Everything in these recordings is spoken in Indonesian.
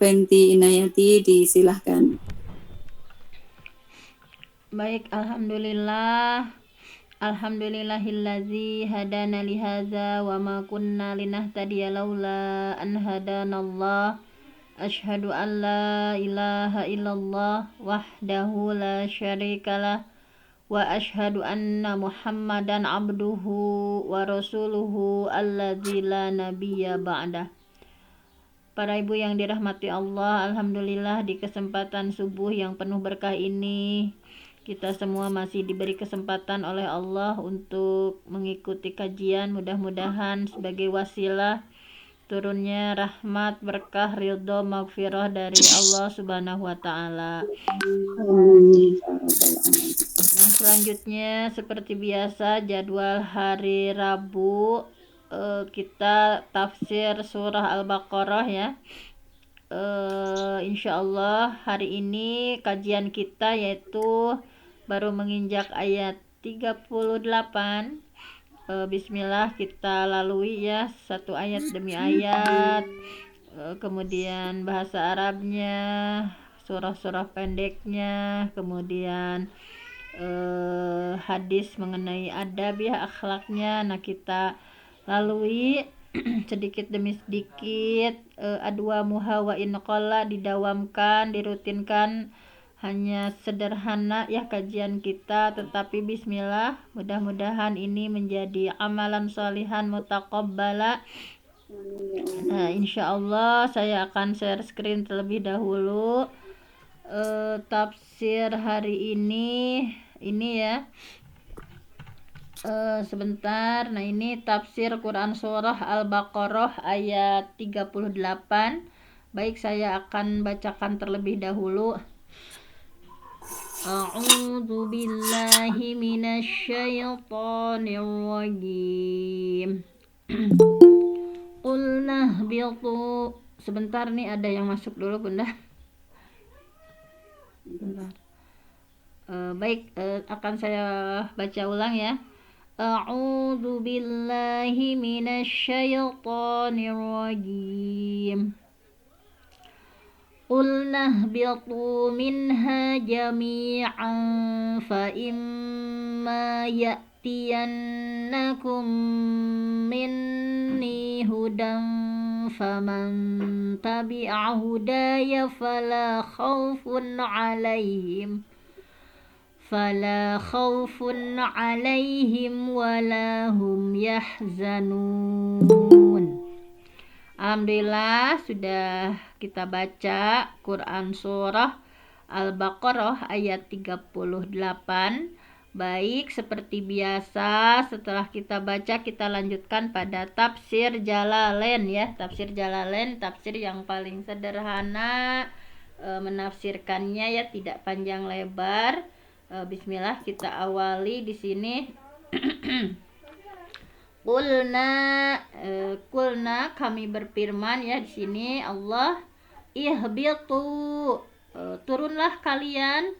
Fenti Inayati, disilahkan. Baik, alhamdulillah. Alhamdulillahillazi hadana lihaza wa ma kunna linahtadiya laula an hadanallah. Asyhadu an la ilaha illallah wahdahu la syarikalah wa asyhadu anna Muhammadan abduhu wa rasuluhu alladzi la nabiyya ba'dah. Para ibu yang dirahmati Allah, alhamdulillah di kesempatan subuh yang penuh berkah ini kita semua masih diberi kesempatan oleh Allah untuk mengikuti kajian, mudah-mudahan sebagai wasilah turunnya rahmat, berkah, ridho, maghfirah dari Allah Subhanahu wa taala. Nah, selanjutnya seperti biasa jadwal hari Rabu kita tafsir surah Al-Baqarah ya. Insyaallah hari ini kajian kita yaitu baru menginjak ayat 38. Bismillah kita lalui ya satu ayat demi ayat, kemudian bahasa Arabnya, surah-surah pendeknya, kemudian hadis mengenai adab ya, akhlaknya. Nah, kita lalui sedikit demi sedikit, adwa muhawa inqalla, didawamkan, dirutinkan, hanya sederhana ya kajian kita, tetapi bismillah, mudah-mudahan ini menjadi amalan sholihan mutaqabbala. Nah, insyaallah saya akan share screen terlebih dahulu. Tafsir hari ini ya. Sebentar. Nah, ini tafsir Quran surah Al-Baqarah ayat 38. Baik, saya akan bacakan terlebih dahulu. A'udzu billahi minasyaitonir rajim. Qulna bitu. Sebentar nih, ada yang masuk dulu, Bunda. Sebentar. Baik, akan saya baca ulang ya. A'udzu billahi minasyaitonir rajim. Qulna ihbitu minha jami'an fa imma ya'tiyannakum minni hudan faman tabi'a hudaya fala khaufun 'alaihim wala hum yahzanun. Alhamdulillah sudah kita baca Quran surah Al-Baqarah ayat 38. Baik, seperti biasa setelah kita baca kita lanjutkan pada tafsir Jalalain ya. Tafsir Jalalain, tafsir yang paling sederhana menafsirkannya ya, tidak panjang lebar. Bismillah, kita awali di sini. Kulna kami berfirman ya di sini Allah, ihbitu, turunlah kalian,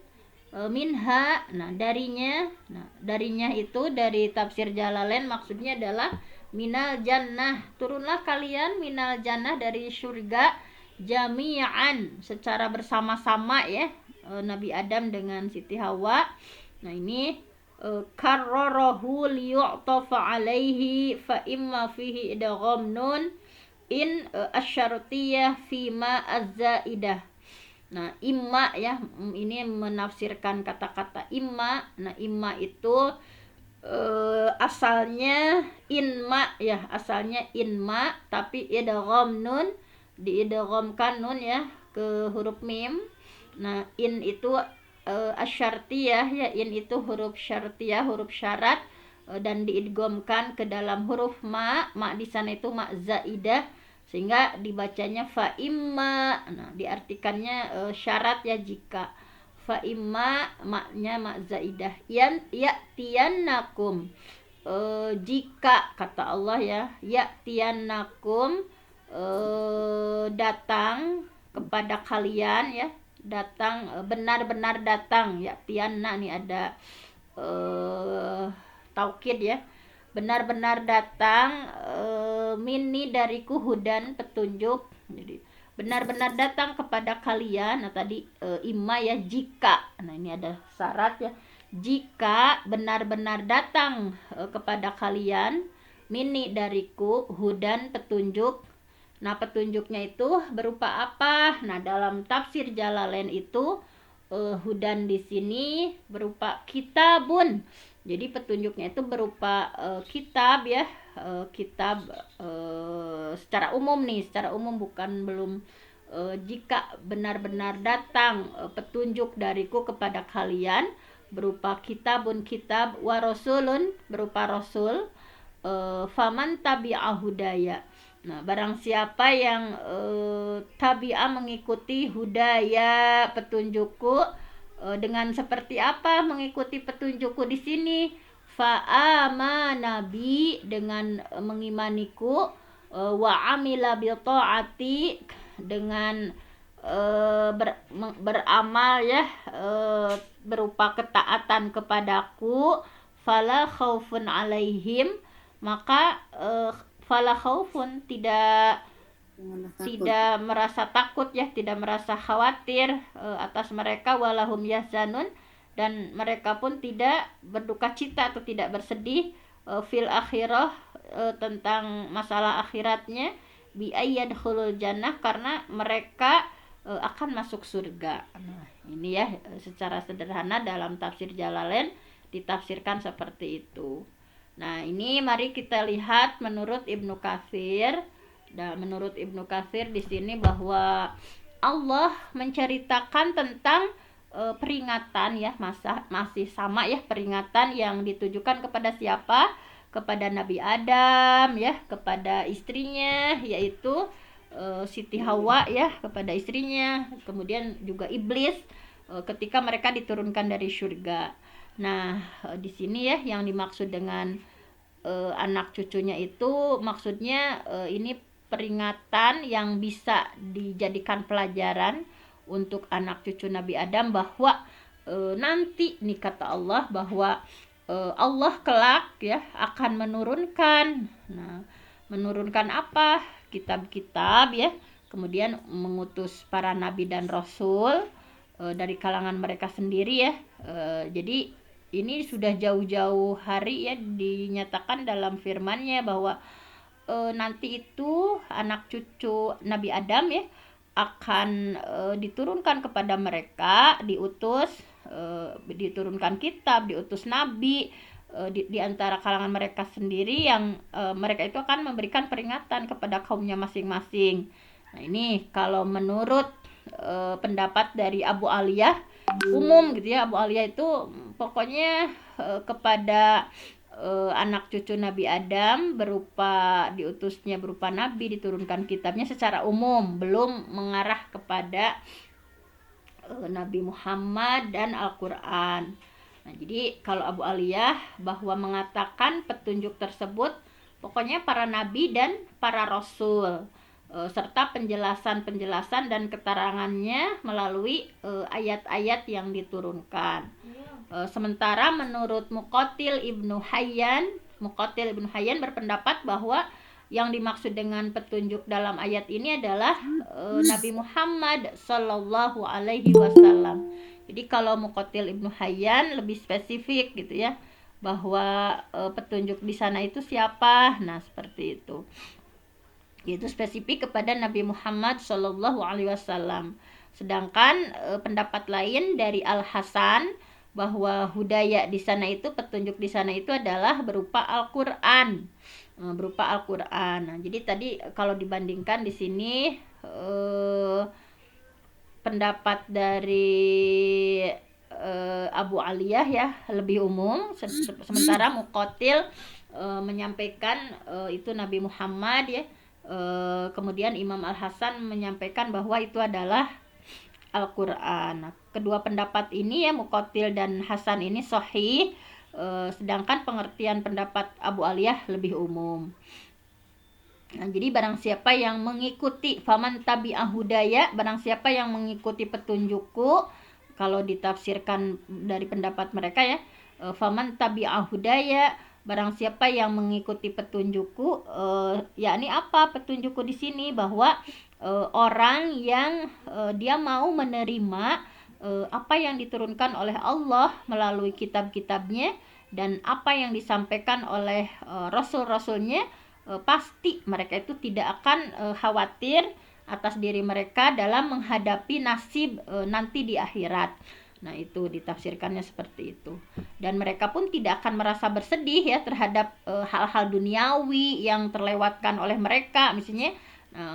minha, darinya itu dari tafsir Jalalain maksudnya adalah minal jannah, turunlah kalian minal jannah dari surga, jami'an secara bersama-sama ya, Nabi Adam dengan Siti Hawa. Nah, ini karrarahu liyu'tafa alaihi fa imma fihi idgham nun in asyartiyah fima az-zaidah. Nah, imma ya, ini menafsirkan kata-kata imma. Nah, imma itu asalnya inma ya, asalnya inma, tapi idgham nun, diidghamkan nun ya ke huruf mim. Nah, in itu asyartiyah ya, in itu huruf syartiyah, huruf syarat, dan diidghamkan ke dalam huruf ma di sana itu ma zaidah, sehingga dibacanya fa imma. Nah, diartikannya syarat ya, jika. Fa imma maknya ma zaidah. Ya'tiyannakum, jika kata Allah ya, ya'tiyannakum, datang kepada kalian ya, datang, benar-benar datang ya, tianna nih ada taukid ya, benar-benar datang, mini dariku hudan, petunjuk. Jadi benar-benar datang kepada kalian. Nah tadi imma ya, jika. Nah ini ada syarat ya, jika benar-benar datang kepada kalian, mini dariku, hudan petunjuk. Nah petunjuknya itu berupa apa? Nah dalam tafsir Jalalain itu hudan di sini berupa kitabun. Jadi petunjuknya itu berupa kitab ya, kitab secara umum nih, secara umum, bukan belum jika benar-benar datang petunjuk dariku kepada kalian berupa kitabun, kitab, wa rasulun, berupa rasul, faman tabi'a hudaya. Nah barang siapa yang tabi'a mengikuti hudaya, petunjukku. Dengan seperti apa mengikuti petunjukku di sini? Fa'ama nabi, dengan mengimaniku, wa amila bil ta'ati, dengan beramal ya, berupa ketaatan kepadaku, fala khaufun alaihim, maka fala khaufun, tidak merasa takut ya, tidak merasa khawatir atas mereka, walahum yahzanun, dan mereka pun tidak berduka cita atau tidak bersedih fil akhirah, tentang masalah akhiratnya, bi ayyadkhulul jannah, karena mereka akan masuk surga. Nah, ini ya secara sederhana dalam tafsir Jalalain ditafsirkan seperti itu. Nah, ini mari kita lihat menurut Ibnu Katsir. Dan menurut Ibnu Katsir di sini bahwa Allah menceritakan tentang peringatan ya, masih sama ya, peringatan yang ditujukan kepada siapa? Kepada Nabi Adam ya, kepada istrinya yaitu Siti Hawa ya, kepada istrinya, kemudian juga iblis ketika mereka diturunkan dari surga. Nah, di sini ya yang dimaksud dengan anak cucunya itu maksudnya ini peringatan yang bisa dijadikan pelajaran untuk anak cucu Nabi Adam, bahwa nanti nih kata Allah bahwa Allah kelak ya akan menurunkan. Nah, menurunkan apa? Kitab-kitab ya, kemudian mengutus para nabi dan rasul dari kalangan mereka sendiri ya. Jadi ini sudah jauh-jauh hari ya dinyatakan dalam firman-Nya bahwa nanti itu anak cucu Nabi Adam ya akan diturunkan kepada mereka, diturunkan kitab, diutus nabi di antara kalangan mereka sendiri, yang mereka itu akan memberikan peringatan kepada kaumnya masing-masing. Nah ini kalau menurut pendapat dari Abu Aliyah umum gitu ya. Abu Aliyah itu pokoknya kepada anak cucu Nabi Adam diutusnya berupa nabi, diturunkan kitabnya secara umum, belum mengarah kepada Nabi Muhammad dan Al-Quran. Nah, jadi kalau Abu Aliyah bahwa mengatakan petunjuk tersebut pokoknya para nabi dan para rasul, serta penjelasan dan keterangannya melalui ayat-ayat yang diturunkan. Sementara menurut Muqatil Ibnu Hayyan berpendapat bahwa yang dimaksud dengan petunjuk dalam ayat ini adalah Nabi Muhammad Sallallahu Alaihi Wasallam. Jadi kalau Muqatil Ibnu Hayyan lebih spesifik gitu ya, bahwa petunjuk di sana itu siapa. Nah seperti itu, yaitu spesifik kepada Nabi Muhammad Sallallahu Alaihi Wasallam. Sedangkan pendapat lain dari Al Hasan bahwa hudaya di sana itu, petunjuk di sana itu adalah berupa Al-Qur'an. Nah, jadi tadi kalau dibandingkan di sini pendapat dari Abu Aliyah ya lebih umum, sementara Muqatil menyampaikan itu Nabi Muhammad ya. Kemudian Imam Al Hasan menyampaikan bahwa itu adalah Al-Quran. Kedua pendapat ini ya, Muqatil dan Hasan ini sahih, sedangkan pengertian pendapat Abu Aliyah lebih umum. Nah, jadi barang siapa yang mengikuti faman tabi'ah hudaya, barang siapa yang mengikuti petunjukku, kalau ditafsirkan dari pendapat mereka ya, faman tabi'ah hudaya barang siapa yang mengikuti petunjukku, yakni apa petunjukku di sini, bahwa orang yang dia mau menerima apa yang diturunkan oleh Allah melalui kitab-kitabnya dan apa yang disampaikan oleh rasul-rasulnya, pasti mereka itu tidak akan khawatir atas diri mereka dalam menghadapi nasib nanti di akhirat. Nah, itu ditafsirkannya seperti itu. Dan mereka pun tidak akan merasa bersedih ya terhadap hal-hal duniawi yang terlewatkan oleh mereka. Misalnya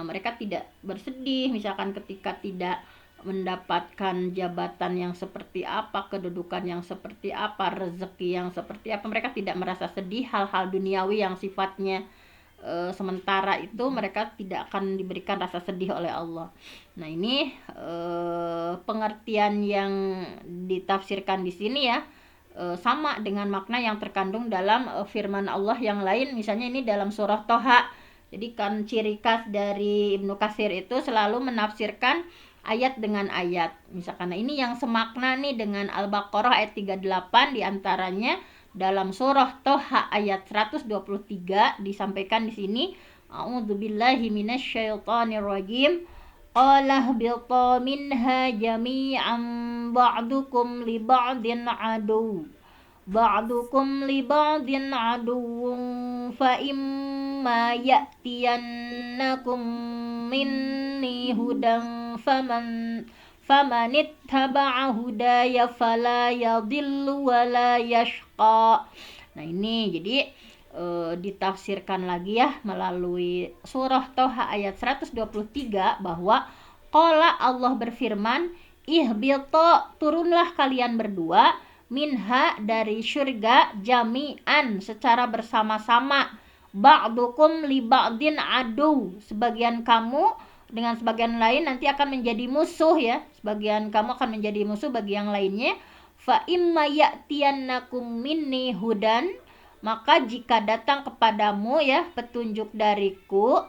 mereka tidak bersedih misalkan ketika tidak mendapatkan jabatan yang seperti apa, kedudukan yang seperti apa, rezeki yang seperti apa. Mereka tidak merasa sedih hal-hal duniawi yang sifatnya sementara itu, mereka tidak akan diberikan rasa sedih oleh Allah. Nah, ini pengertian yang ditafsirkan di sini ya sama dengan makna yang terkandung dalam firman Allah yang lain. Misalnya ini dalam surah Toha. Jadi kan ciri khas dari Ibnu Katsir itu selalu menafsirkan ayat dengan ayat. Misalkan ini yang semakna nih dengan Al-Baqarah ayat 38 diantaranya dalam surah Toha ayat 123 disampaikan di sini, A'udzubillahi minasyaitonirrajim. Qala ihbitu minha jami'an ba'dukum li ba'din adu. Ba'dukum li ba'din aduwwun fa imma ya'tiyannakum minni hudan faman ittaba'a hudaya fala yadhillu wala yashqa. Nah, ini jadi ditafsirkan lagi ya melalui surah Toha ayat 123 bahwa qala Allah berfirman, ihbita turunlah kalian berdua, minha dari syurga, jami'an secara bersama-sama, ba'dukum li ba'din adu sebagian kamu dengan sebagian lain nanti akan menjadi musuh ya, sebagian kamu akan menjadi musuh bagi yang lainnya. Fa imma ya'tiyannakum minni hudan, maka jika datang kepadamu ya petunjuk dariku,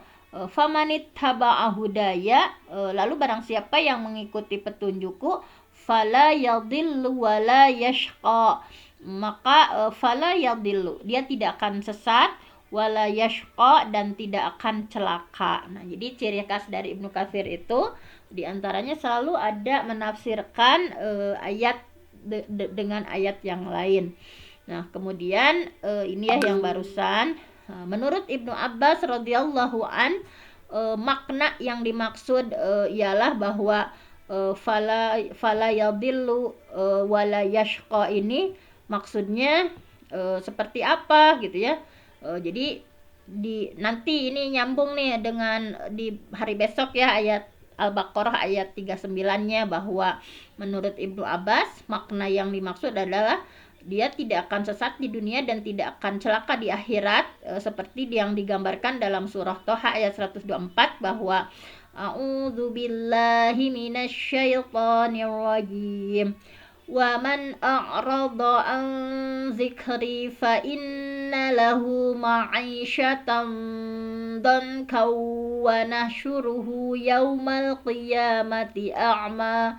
famanit taba'a hudaya, lalu barang siapa yang mengikuti petunjukku, fala yadhillu wala yashqa, maka fala yadhillu, dia tidak akan sesat, wala yashqa, dan tidak akan celaka. Nah, jadi ciri khas dari Ibnu Katsir itu diantaranya selalu ada menafsirkan ayat dengan ayat yang lain. Nah, kemudian ini ya yang barusan, menurut Ibnu Abbas radhiyallahu an, makna yang dimaksud ialah bahwa fala yadhillu wala yashqa ini maksudnya seperti apa gitu ya. Jadi nanti ini nyambung nih dengan di hari besok ya, ayat Al-Baqarah ayat 39-nya, bahwa menurut Ibnu Abbas makna yang dimaksud adalah dia tidak akan sesat di dunia dan tidak akan celaka di akhirat, seperti yang digambarkan dalam surah Toha ayat 124 bahwa a'udzubillahi minasyaitonirrajim. Wa man a'rada an zikri fa inna lahu ma'isyatan danka wa nahsyuruhu yaumal qiyamati a'ma.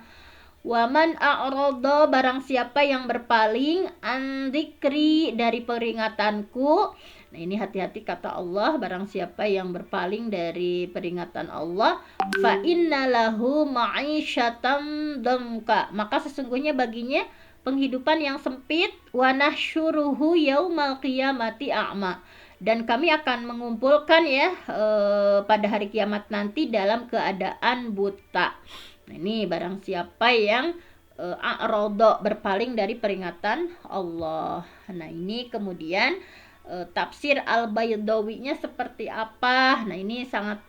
Wa man a'rada, barang siapa yang berpaling, an zikri dari peringatanku. Nah, ini hati-hati kata Allah, barang siapa yang berpaling dari peringatan Allah, fa innalahu ma'isyatan damka, maka sesungguhnya baginya penghidupan yang sempit, wa nahsyuruhu yaumal qiyamati a'ma, dan kami akan mengumpulkan ya pada hari kiamat nanti dalam keadaan buta. Nah, ini barang siapa yang a'rada, berpaling dari peringatan Allah. Nah, ini kemudian tafsir Al-Baydawinya seperti apa? Nah, ini sangat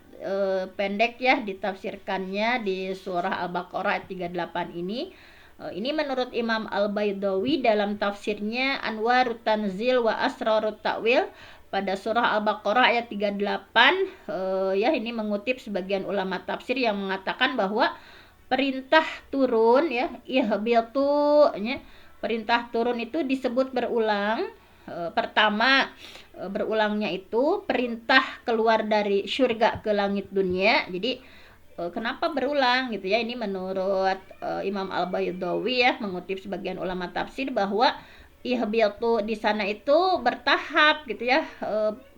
pendek ya ditafsirkannya di surah Al-Baqarah ayat 38 ini. Ini menurut Imam Al-Baydawi dalam tafsirnya Anwarut Tanzil wa Asrarut Ta'wil pada surah Al-Baqarah ayat 38, ya ini mengutip sebagian ulama tafsir yang mengatakan bahwa perintah turun ya, ihbitu ya, perintah turun itu disebut berulang. Pertama berulangnya itu perintah keluar dari surga ke langit dunia. Jadi kenapa berulang gitu ya, ini menurut Imam Al-Baydawi ya, mengutip sebagian ulama tafsir bahwa ihbitu di sana itu bertahap gitu ya,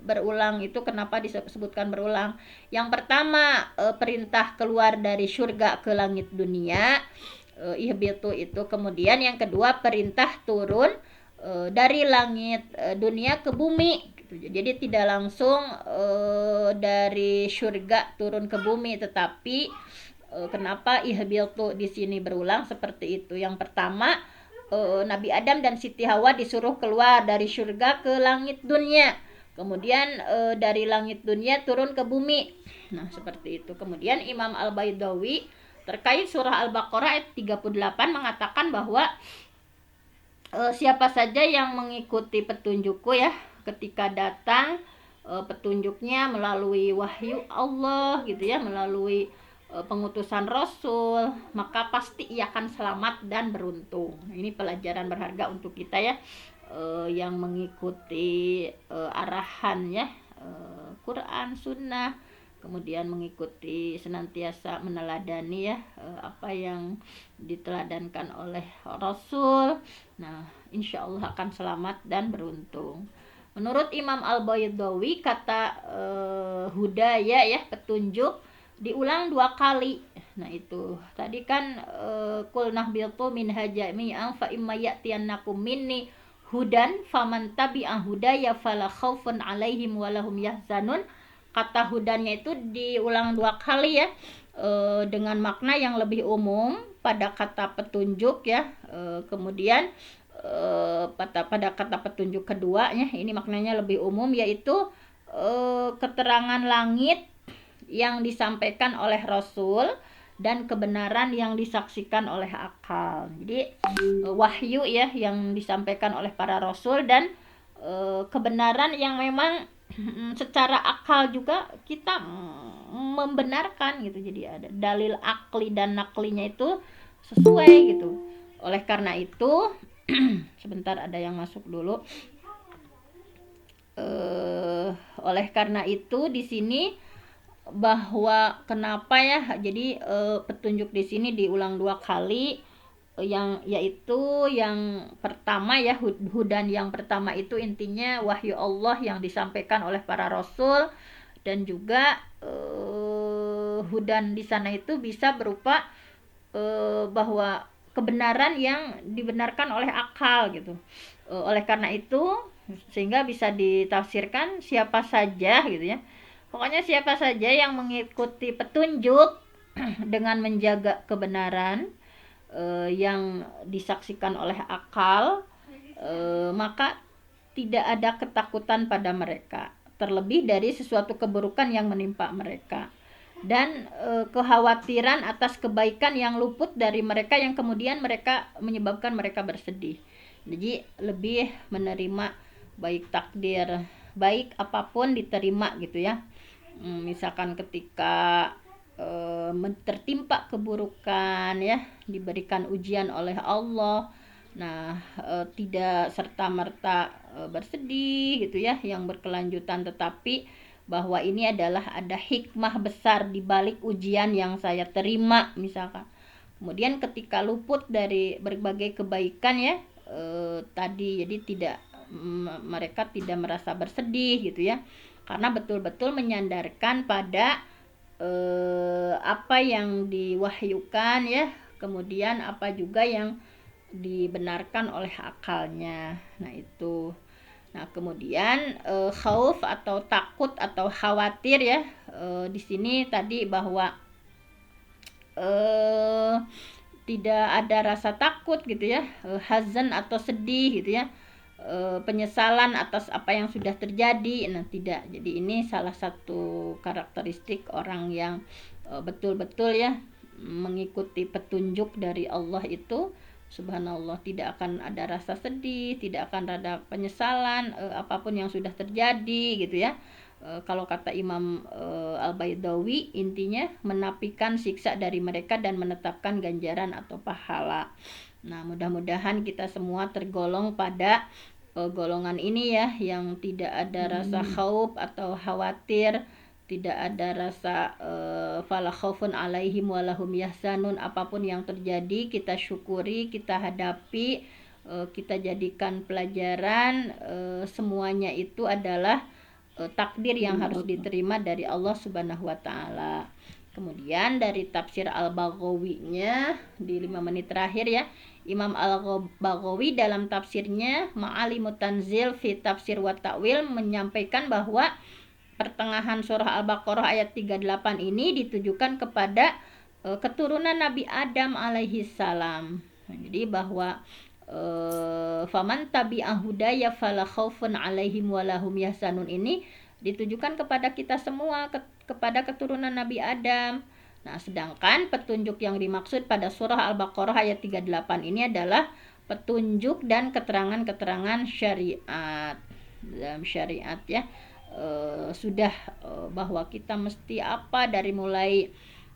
berulang. Itu kenapa disebutkan berulang. Yang pertama perintah keluar dari surga ke langit dunia, ihbitu itu. Kemudian yang kedua perintah turun dari langit dunia ke bumi gitu. Jadi tidak langsung dari surga turun ke bumi, tetapi kenapa ihbitu di sini berulang seperti itu. Yang pertama Nabi Adam dan Siti Hawa disuruh keluar dari surga ke langit dunia. Kemudian dari langit dunia turun ke bumi. Nah, seperti itu. Kemudian Imam Al-Baidawi terkait surah Al-Baqarah ayat 38 mengatakan bahwa siapa saja yang mengikuti petunjukku ya, ketika datang petunjuknya melalui wahyu Allah gitu ya, melalui pengutusan Rasul, maka pasti ia akan selamat dan beruntung. Nah, ini pelajaran berharga untuk kita ya, yang mengikuti arahan ya, Quran, Sunnah, kemudian mengikuti senantiasa meneladani ya apa yang diteladankan oleh Rasul. Nah, insya Allah akan selamat dan beruntung. Menurut Imam Al-Baidawi, kata hudaya ya, petunjuk, diulang 2 kali. Nah itu tadi kan kul nahbitu minha jami'an fa imma ya'tiyannakum minni hudan faman tabi'a hudaya fala khaufun 'alaihim walahum yahzanun. Kata hudannya itu diulang 2 kali ya, dengan makna yang lebih umum pada kata petunjuk ya. Kemudian pada kata petunjuk keduanya ini maknanya lebih umum, yaitu keterangan langit yang disampaikan oleh Rasul dan kebenaran yang disaksikan oleh akal. Jadi wahyu ya yang disampaikan oleh para Rasul dan kebenaran yang memang secara akal juga kita membenarkan gitu. Jadi ada dalil akli dan naklinya itu sesuai gitu. Oleh karena itu sebentar ada yang masuk dulu. Oleh karena itu di sini bahwa kenapa ya, jadi petunjuk di sini diulang 2 kali, yaitu yang pertama ya, hudan yang pertama itu intinya wahyu Allah yang disampaikan oleh para rasul, dan juga hudan di sana itu bisa berupa bahwa kebenaran yang dibenarkan oleh akal gitu. Oleh karena itu sehingga bisa ditafsirkan siapa saja gitu ya. Pokoknya siapa saja yang mengikuti petunjuk dengan menjaga kebenaran yang disaksikan oleh akal, maka tidak ada ketakutan pada mereka, terlebih dari sesuatu keburukan yang menimpa mereka, dan kekhawatiran atas kebaikan yang luput dari mereka yang kemudian mereka menyebabkan mereka bersedih. Jadi lebih menerima baik takdir baik apapun diterima gitu ya. Misalkan ketika tertimpa keburukan ya, diberikan ujian oleh Allah, nah tidak serta-merta bersedih gitu ya yang berkelanjutan, tetapi bahwa ini adalah ada hikmah besar di balik ujian yang saya terima misalkan. Kemudian ketika luput dari berbagai kebaikan ya tadi, jadi tidak mereka tidak merasa bersedih gitu ya, karena betul-betul menyandarkan pada apa yang diwahyukan ya, kemudian apa juga yang dibenarkan oleh akalnya. Nah itu. Nah kemudian khauf atau takut atau khawatir ya, di sini tadi bahwa tidak ada rasa takut gitu ya, hazan atau sedih gitu ya, penyesalan atas apa yang sudah terjadi. Nah tidak, jadi ini salah satu karakteristik orang yang betul-betul ya mengikuti petunjuk dari Allah itu, subhanallah, tidak akan ada rasa sedih, tidak akan ada penyesalan apapun yang sudah terjadi gitu ya. Kalau kata Imam Al-Baidawi, intinya menafikan siksa dari mereka dan menetapkan ganjaran atau pahala. Nah mudah-mudahan kita semua tergolong pada golongan ini ya, yang tidak ada rasa khauf atau khawatir, tidak ada rasa fala khaufun alaihim walahum yahzanun. Apapun yang terjadi kita syukuri, kita hadapi kita jadikan pelajaran, semuanya itu adalah takdir yang harus diterima dari Allah Subhanahu wa taala. Kemudian dari tafsir Al-Baghawinya di 5 menit terakhir ya, Imam Al-Baghawi dalam tafsirnya Ma'alimut Tanzil fi Tafsir wa Ta'wil menyampaikan bahwa pertengahan surah Al-Baqarah ayat 38 ini ditujukan kepada keturunan Nabi Adam alaihi salam. Nah, jadi bahwa faman tabi'a hudaya fala khaufun alaihim walahum yahzanun ini ditujukan kepada kita semua, kepada keturunan Nabi Adam. Nah, sedangkan petunjuk yang dimaksud pada surah Al-Baqarah ayat 38 ini adalah petunjuk dan keterangan-keterangan syariat. Dalam syariat ya, sudah bahwa kita mesti apa dari mulai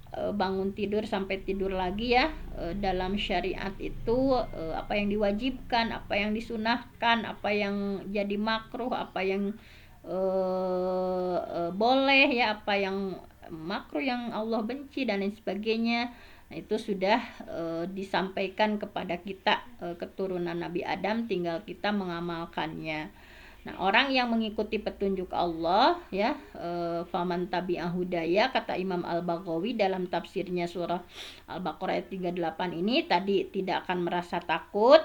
bangun tidur sampai tidur lagi ya, dalam syariat itu apa yang diwajibkan, apa yang disunahkan, apa yang jadi makruh, apa yang boleh ya, apa yang makruh yang Allah benci dan lain sebagainya. Nah, itu sudah disampaikan kepada kita, keturunan Nabi Adam, tinggal kita mengamalkannya. Nah, orang yang mengikuti petunjuk Allah ya, faman tabi'a hudaya, kata Imam Al-Baghawi dalam tafsirnya surah Al-Baqarah ayat 38 ini tadi, tidak akan merasa takut.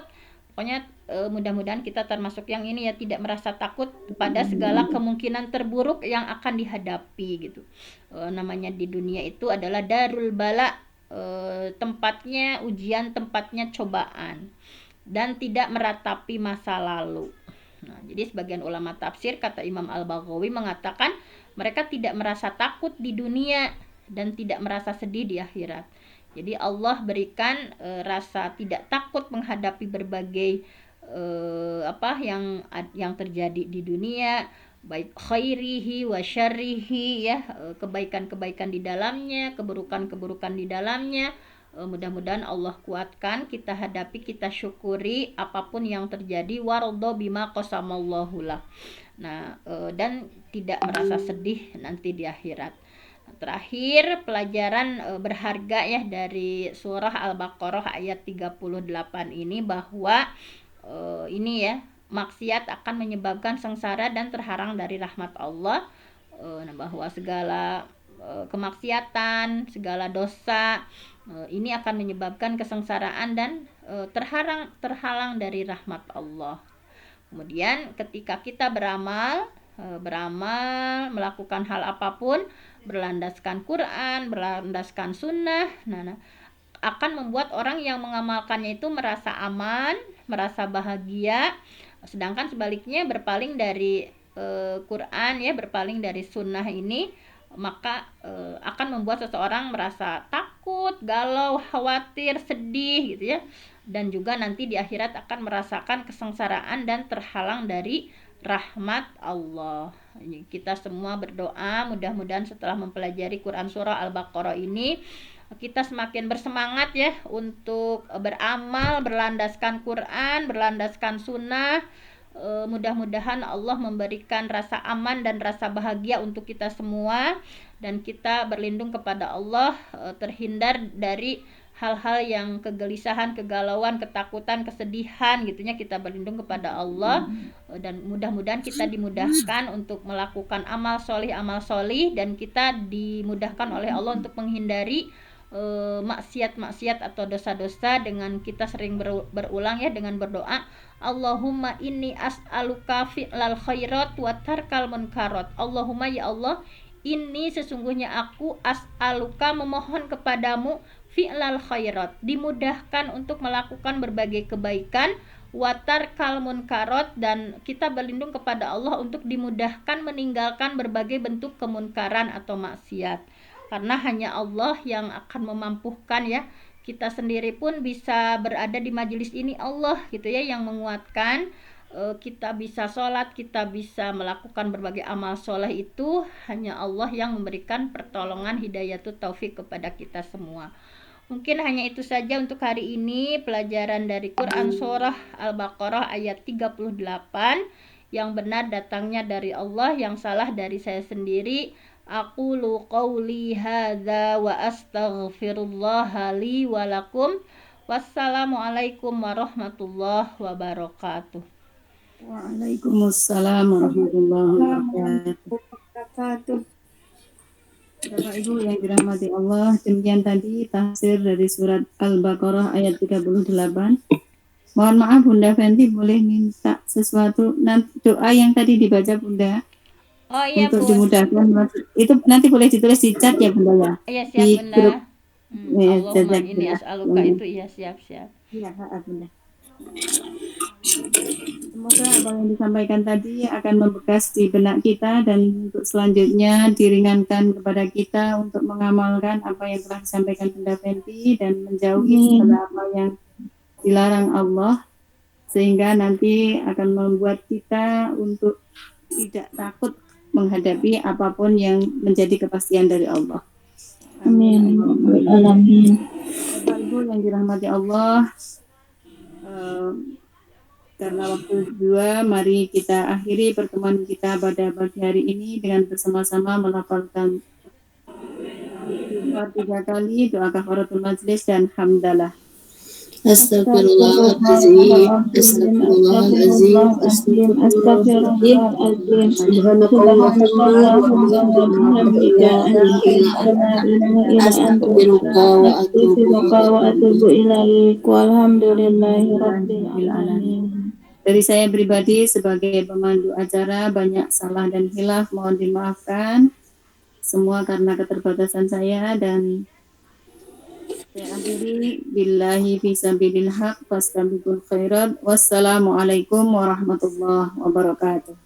Pokoknya mudah-mudahan kita termasuk yang ini ya, tidak merasa takut pada segala kemungkinan terburuk yang akan dihadapi gitu. Namanya di dunia itu adalah darul bala, tempatnya ujian, tempatnya cobaan, dan tidak meratapi masa lalu. Nah, jadi sebagian ulama tafsir, kata Imam Al-Baghawi, mengatakan mereka tidak merasa takut di dunia dan tidak merasa sedih di akhirat. Jadi Allah berikan rasa tidak takut menghadapi berbagai apa yang terjadi di dunia, baik khairihi wa syarrihi ya, kebaikan-kebaikan di dalamnya, keburukan-keburukan di dalamnya. Mudah-mudahan Allah kuatkan, kita hadapi, kita syukuri apapun yang terjadi, waradha bima qasamallahu lah. Nah, dan tidak merasa sedih nanti di akhirat. Nah, terakhir pelajaran berharga ya dari surah Al-Baqarah ayat 38 ini, bahwa ini ya, maksiat akan menyebabkan sengsara dan terhalang dari rahmat Allah. Nah, bahwa segala kemaksiatan, segala dosa ini akan menyebabkan kesengsaraan dan terhalang dari rahmat Allah. Kemudian ketika kita beramal, melakukan hal apapun berlandaskan Quran, berlandaskan sunnah, akan membuat orang yang mengamalkannya itu merasa aman, merasa bahagia. Sedangkan sebaliknya berpaling dari Quran ya, berpaling dari sunnah ini, maka akan membuat seseorang merasa takut, galau, khawatir, sedih gitu ya, dan juga nanti di akhirat akan merasakan kesengsaraan dan terhalang dari rahmat Allah. Kita semua berdoa mudah-mudahan setelah mempelajari Quran surah Al-Baqarah ini kita semakin bersemangat ya untuk beramal berlandaskan Quran, berlandaskan sunnah. Mudah-mudahan Allah memberikan rasa aman dan rasa bahagia untuk kita semua, dan kita berlindung kepada Allah, terhindar dari hal-hal yang kegelisahan, kegalauan, ketakutan, kesedihan gitunya. Kita berlindung kepada Allah, dan mudah-mudahan kita dimudahkan untuk melakukan amal solih, dan kita dimudahkan oleh Allah untuk menghindari maksiat-maksiat atau dosa-dosa dengan kita sering berulang ya, dengan berdoa, Allahumma inni as'aluka fi'lal khairat wa tarkal munkarat. Allahumma ya Allah, ini sesungguhnya aku as'aluka memohon kepadamu fi'lal khairat, dimudahkan untuk melakukan berbagai kebaikan, wa tarkal munkarat, dan kita berlindung kepada Allah untuk dimudahkan meninggalkan berbagai bentuk kemunkaran atau maksiat. Karena hanya Allah yang akan memampukan ya. Kita sendiri pun bisa berada di majelis ini Allah gitu ya, yang menguatkan. Kita bisa sholat, kita bisa melakukan berbagai amal soleh, itu hanya Allah yang memberikan pertolongan hidayatut taufik kepada kita semua. Mungkin hanya itu saja untuk hari ini pelajaran dari Quran surah Al-Baqarah ayat 38. Yang benar datangnya dari Allah, yang salah dari saya sendiri. Aqulu qawli hadza wa astaghfirullah li wa lakum Wassalamualaikum warahmatullahi wabarakatuh. Waalaikumsalam warahmatullahi wabarakatuh. Bapak Ibu yang dirahmati Allah, demikian tadi tafsir dari surat Al-Baqarah ayat 38. Mohon maaf Bunda Fenty, boleh minta sesuatu nanti doa yang tadi dibaca Bunda Oh iya untuk Bun. dimudahkan. Itu nanti boleh ditulis di chat ya Bunda ya. Iya siap Di Bunda. grup Allahumma ini Bunda. as'aluka itu iya siap. Iya, Bunda. Semoga apa yang disampaikan tadi akan membekas di benak kita dan untuk selanjutnya diringankan kepada kita untuk mengamalkan apa yang telah disampaikan Bunda Fenty dan menjauhi segala apa yang dilarang Allah, sehingga nanti akan membuat kita untuk tidak takut menghadapi apapun yang menjadi kepastian dari Allah. Amin. Bapak Ibu yang dirahmati Allah, karena waktu dua, mari kita akhiri pertemuan kita pada pagi hari ini dengan bersama-sama melafalkan 3 kali doa kafaratul majlis dan hamdalah. Astagfirullahaladzim, astagfirullahaladzim, astagfirullahaladzim. Subhanakallahumma wa bihamdika astaghfiruka wa atubu ilaik. Walhamdulillahi rabbil alamin. Dari saya pribadi sebagai pemandu acara, banyak salah dan khilaf mohon dimaafkan. Semua karena keterbatasan saya, dan saya akhiri billahi fisabilil haq fastabiqul khairat. Wassalamualaikum warahmatullahi wabarakatuh.